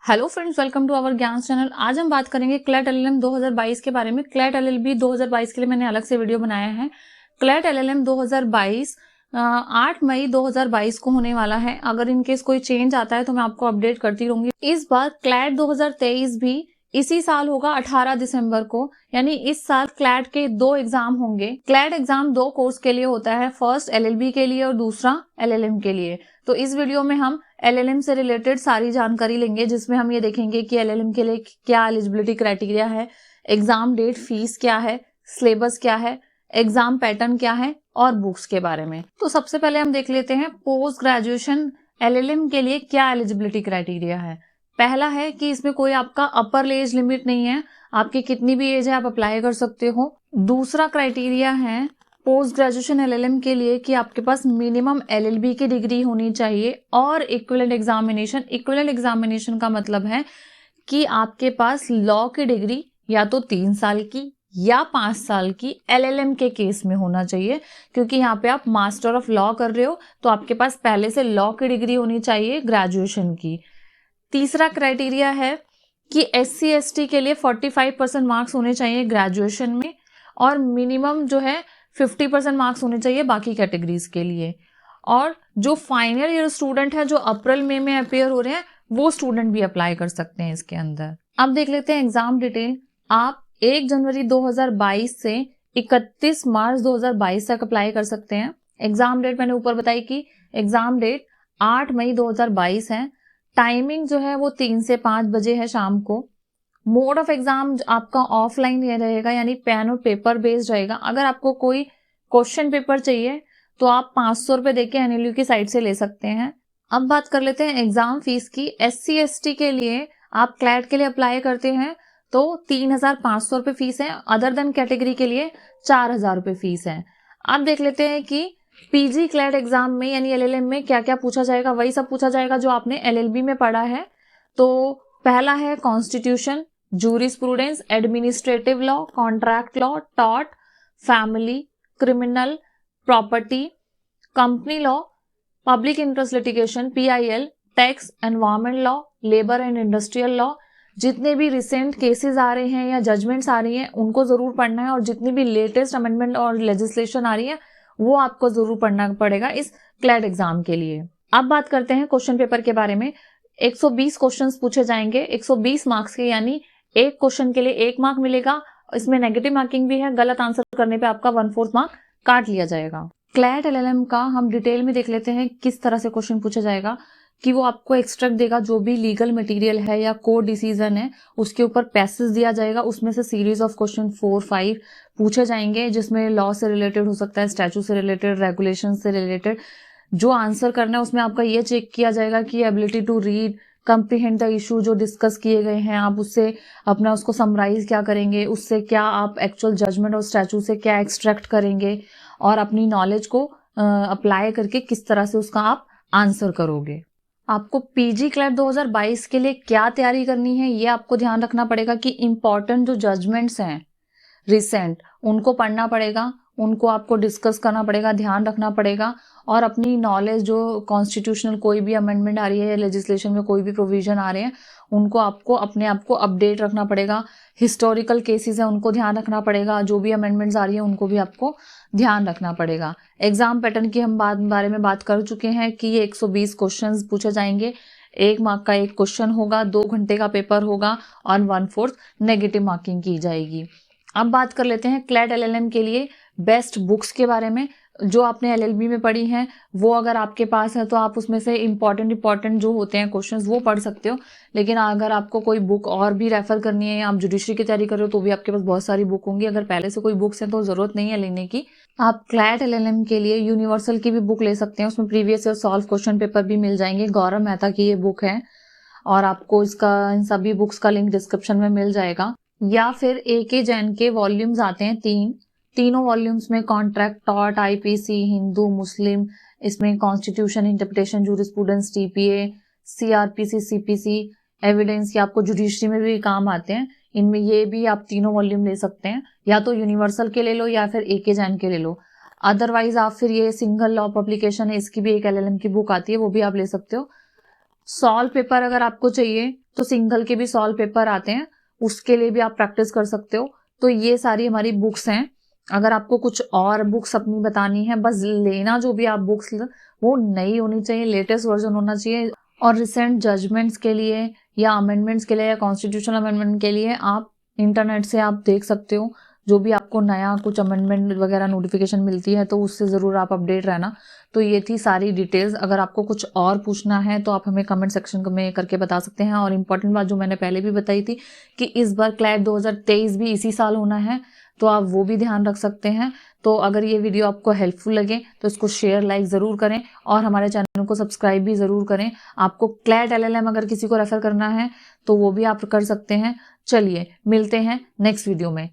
Hello friends, welcome to our Gyan channel. आज हम बात करेंगे क्लैट एलएलएम 2022 के बारे में। क्लैट एलएलबी 2022 के लिए मैंने अलग से वीडियो बनाया है। क्लैट एलएलएम 2022 8 मई 2022 को होने वाला है। अगर इनकेस कोई चेंज आता है तो मैं आपको अपडेट करती रहूंगी। इस बार क्लैट 2023 भी इसी साल होगा 18 दिसंबर को, यानी इस साल क्लैट के 2 एग्जाम होंगे। क्लैट एग्जाम 2 कोर्स के लिए होता है, फर्स्ट एलएलबी के लिए और दूसरा एलएलएम के लिए। तो इस वीडियो में हम एलएलएम से रिलेटेड सारी जानकारी लेंगे, जिसमें हम ये देखेंगे कि एलएलएम के लिए क्या एलिजिबिलिटी क्राइटेरिया है, एग्जाम डेट, फीस क्या है, सिलेबस क्या है, एग्जाम पैटर्न क्या है और बुक्स के बारे में। तो सबसे पहले हम देख लेते हैं पोस्ट ग्रेजुएशन एलएलएम के लिए क्या एलिजिबिलिटी क्राइटेरिया है। पहला है कि इसमें कोई आपका अपर एज लिमिट नहीं है, आपकी कितनी भी एज है आप अप्लाई कर सकते हो। दूसरा क्राइटेरिया है पोस्ट ग्रेजुएशन एलएलएम के लिए कि आपके पास मिनिमम एलएलबी की डिग्री होनी चाहिए और इक्विवेलेंट एग्जामिनेशन। इक्विवेलेंट एग्जामिनेशन का मतलब है कि आपके पास लॉ की डिग्री या तो 3 साल की या 5 साल की एलएलएम के केस में होना चाहिए, क्योंकि यहाँ पे आप मास्टर ऑफ लॉ कर रहे हो तो आपके पास पहले से लॉ की डिग्री होनी चाहिए ग्रेजुएशन की। तीसरा क्राइटेरिया है कि SC ST के लिए 45% मार्क्स होने चाहिए ग्रेजुएशन में और मिनिमम जो है 50% मार्क्स होने चाहिए बाकी कैटेगरीज के लिए। और जो फाइनल ईयर स्टूडेंट है जो अप्रैल मई में अपेयर हो रहे हैं वो स्टूडेंट भी अप्लाई कर सकते हैं इसके अंदर। अब देख लेते हैं एग्जाम डिटेल। आप 1 जनवरी 2022 से 31 मार्च 2022 तक अप्लाई कर सकते हैं। एग्जाम डेट मैंने ऊपर बताई कि एग्जाम डेट 8 मई 2022 है। टाइमिंग जो है वो 3 से 5 बजे है शाम को। मोड ऑफ एग्जाम आपका ऑफलाइन ये रहेगा, यानी पेन और पेपर बेस्ड रहेगा। अगर आपको कोई क्वेश्चन पेपर चाहिए तो आप 500 रुपए देके NLU की साइट से ले सकते हैं। अब बात कर लेते हैं एग्जाम फीस की। SC ST के लिए आप क्लैट के लिए अप्लाई करते हैं तो 3,500 रुपए फीस है। अदर देन कैटेगरी के लिए 4,000 रुपए फीस है। अब देख लेते हैं कि PG क्लैट एग्जाम में यानी LLM में क्या क्या पूछा जाएगा। वही सब पूछा जाएगा जो आपने LLB में पढ़ा है। तो पहला है constitution, jurisprudence, administrative law, contract law, tort, family, criminal, property, company law, public interest litigation PIL, tax, environment law, labour and industrial law. जितने भी रिसेंट केसेस आ रहे हैं या जजमेंट्स आ रही हैं उनको जरूर पढ़ना है, और जितनी भी लेटेस्ट अमेंडमेंट और लेजिस्लेशन आ रही है वो आपको जरूर पढ़ना पड़ेगा इस क्लैट एग्जाम के लिए। अब बात करते हैं क्वेश्चन पेपर के बारे में। 120 क्वेश्चंस पूछे जाएंगे 120 मार्क्स के, यानी एक क्वेश्चन के लिए 1 मार्क मिलेगा। इसमें नेगेटिव मार्किंग भी है, गलत आंसर करने पे आपका 1/4 मार्क काट लिया जाएगा। क्लैट LLM का हम डिटेल में देख लेते हैं किस तरह से क्वेश्चन पूछा जाएगा। कि वो आपको एक्सट्रैक्ट देगा, जो भी लीगल मटेरियल है या कोर्ट डिसीजन है उसके ऊपर पैसेज दिया जाएगा, उसमें से सीरीज ऑफ क्वेश्चन 4-5 पूछे जाएंगे, जिसमें लॉ से रिलेटेड हो सकता है, स्टैचू से रिलेटेड, रेगुलेशन से रिलेटेड। जो आंसर करना है उसमें आपका ये चेक किया जाएगा कि ability to read, comprehend the issue जो डिस्कस किए गए हैं, आप उससे अपना उसको समराइज क्या करेंगे, उससे क्या आप एक्चुअल जजमेंट और स्टैचू से क्या एक्सट्रैक्ट करेंगे, और अपनी नॉलेज को अप्लाई करके किस तरह से उसका आप आंसर करोगे। आपको PG क्लैट 2022 के लिए क्या तैयारी करनी है ये आपको ध्यान रखना पड़ेगा कि इंपॉर्टेंट जो जजमेंट्स हैं रिसेंट उनको पढ़ना पड़ेगा, उनको आपको डिस्कस करना पड़ेगा, ध्यान रखना पड़ेगा, और अपनी नॉलेज जो कॉन्स्टिट्यूशनल कोई भी अमेंडमेंट आ रही है या लेजिस्लेशन में कोई भी प्रोविजन आ रहे हैं उनको आपको अपने आप को अपडेट रखना पड़ेगा। हिस्टोरिकल केसेस है उनको ध्यान रखना पड़ेगा, जो भी अमेंडमेंट्स आ रही है उनको भी आपको ध्यान रखना पड़ेगा। एग्जाम पैटर्न की हम बारे में बात कर चुके हैं कि ये 120 क्वेश्चंस पूछे जाएंगे, 1 मार्क का 1 क्वेश्चन होगा, 2 घंटे का पेपर होगा और 1/4 नेगेटिव मार्किंग की जाएगी। अब बात कर लेते हैं क्लैट LLM के लिए बेस्ट बुक्स के बारे में। जो आपने LLB में पढ़ी हैं वो अगर आपके पास है तो आप उसमें से इंपॉर्टेंट जो होते हैं क्वेश्चंस वो पढ़ सकते हो, लेकिन अगर आपको कोई बुक और भी रेफर करनी है या आप जुडिशरी की तैयारी कर रहे हो तो भी आपके पास बहुत सारी बुक होंगी। अगर पहले से कोई बुक्स है तो जरूरत नहीं है लेने की। आप क्लैट LLM के लिए यूनिवर्सल की भी बुक ले सकते हैं, उसमें previous year solve question paper भी मिल जाएंगे। गौरव मेहता की ये बुक है और आपको इन सभी बुक्स का लिंक डिस्क्रिप्शन में मिल जाएगा। या फिर AK जैन के वॉल्यूम्स आते हैं तीनों वॉल्यूम्स में कॉन्ट्रैक्ट, टॉर्ट, IPC, हिंदू, मुस्लिम, इसमें constitution, interpretation, jurisprudence, TPA, CRPC, CPC, evidence, ये आपको जुडिशरी में भी काम आते हैं। इनमें ये भी आप तीनों वॉल्यूम ले सकते हैं, या तो यूनिवर्सल के ले लो या फिर AK जैन के ले लो। अदरवाइज आप फिर ये सिंगल लॉ पब्लिकेशन है, इसकी भी एक LLM की बुक आती है, वो भी आप ले सकते हो। सॉल्व पेपर अगर आपको चाहिए तो सिंगल के भी सॉल्व पेपर आते हैं, उसके लिए भी आप प्रैक्टिस कर सकते हो। तो ये सारी हमारी बुक्स हैं। अगर आपको कुछ और बुक्स अपनी बतानी है, बस लेना जो भी आप बुक्स वो नई होनी चाहिए, लेटेस्ट वर्जन होना चाहिए। और रिसेंट जजमेंट्स के लिए या अमेंडमेंट्स के लिए या कॉन्स्टिट्यूशनल अमेंडमेंट के लिए आप इंटरनेट से आप देख सकते हो। जो भी आपको नया कुछ अमेंडमेंट वगैरह नोटिफिकेशन मिलती है तो उससे ज़रूर आप अपडेट रहना। तो ये थी सारी डिटेल्स। अगर आपको कुछ और पूछना है तो आप हमें कमेंट सेक्शन में करके बता सकते हैं। और इम्पॉर्टेंट बात जो मैंने पहले भी बताई थी कि इस बार क्लैट 2023 भी इसी साल होना है, तो आप वो भी ध्यान रख सकते हैं। तो अगर ये वीडियो आपको हेल्पफुल लगे तो इसको शेयर लाइक ज़रूर करें और हमारे चैनल को सब्सक्राइब भी ज़रूर करें। आपको क्लैट LLM अगर किसी को रेफर करना है तो वो भी आप कर सकते हैं। चलिए मिलते हैं नेक्स्ट वीडियो में।